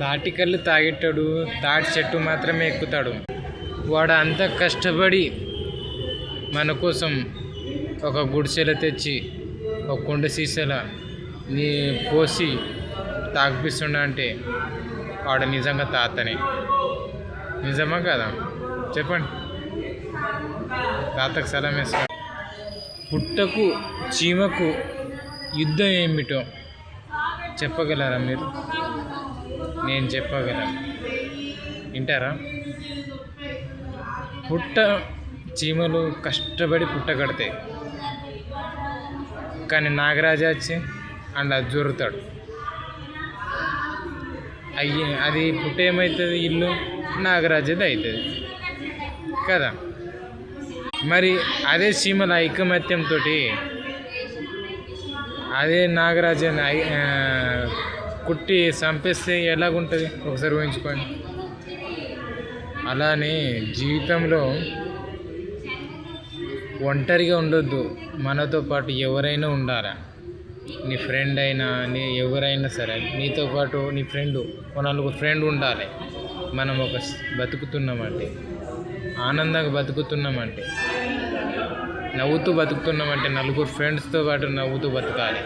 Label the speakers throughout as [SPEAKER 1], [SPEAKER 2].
[SPEAKER 1] తాటికల్లు తాగేటాడు తాటి చెట్టు మాత్రమే ఎక్కుతాడు. వాడు అంత కష్టపడి మన కోసం ఒక గుడిసెలో తెచ్చి ఒక కుండ సీసాల నీ పోసి తాగిపిస్తుండ అంటే వాడు నిజంగా తాతనే. నిజమా కదా చెప్పండి. తాతకు సలాం వేసుకో. పుట్టకు చీమకు యుద్ధం ఏమిటో చెప్పగలరా మీరు? నేను చెప్పగలను, వింటారా? పుట్ట చీమలు కష్టపడి పుట్ట కడతాయి, కానీ నాగరాజు వచ్చి అండ్ అది జొరుతాడు. అది పుట్ట ఏమవుతుంది? ఇల్లు నాగరాజుది అవుతుంది కదా. మరి అదే చీమల ఐకమత్యంతో అదే నాగరాజుని కుట్టి చంపేస్తే ఎలాగుంటుంది ఒకసారి ఊహించుకోండి. అలానే జీవితంలో ఒంటరిగా ఉండొద్దు, మనతో పాటు ఎవరైనా ఉండాలి. నీ ఫ్రెండ్ అయినా నీ ఎవరైనా సరే, నీతో పాటు నీ ఫ్రెండ్, నలుగురు ఫ్రెండ్ ఉండాలి. మనం ఒక బతుకుతున్నామంటే, ఆనందంగా బతుకుతున్నామంటే, నవ్వుతూ బతుకుతున్నామంటే నలుగురు ఫ్రెండ్స్తో పాటు నవ్వుతూ బతకాలి.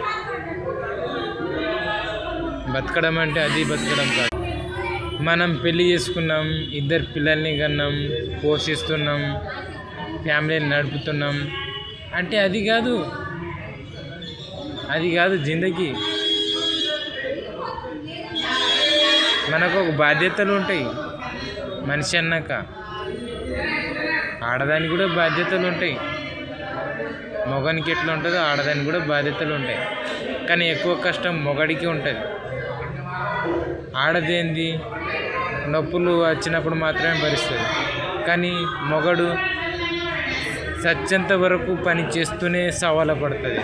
[SPEAKER 1] బతకడం అంటే అది బతకడం కాదు. మనం పెళ్ళి చేసుకున్నాం, 2 పిల్లల్ని కన్నాం, పోషిస్తున్నాం, ఫ్యామిలీని నడుపుతున్నాం అంటే అది కాదు జిందగీ. మనకు ఒక బాధ్యతలు ఉంటాయి. మనిషి అన్నాక ఆడదానికి కూడా బాధ్యతలు ఉంటాయి. మగనికి ఎట్లా ఉంటుందో ఆడదానికి కూడా బాధ్యతలు ఉంటాయి. కానీ ఎక్కువ కష్టం మొగడికి ఉంటుంది. ఆడదేంది నొప్పులు వచ్చినప్పుడు మాత్రమే భరిస్తుంది, కానీ మొగడు చచ్చేంత వరకు పని చేస్తూనే సవాలు పడుతుంది.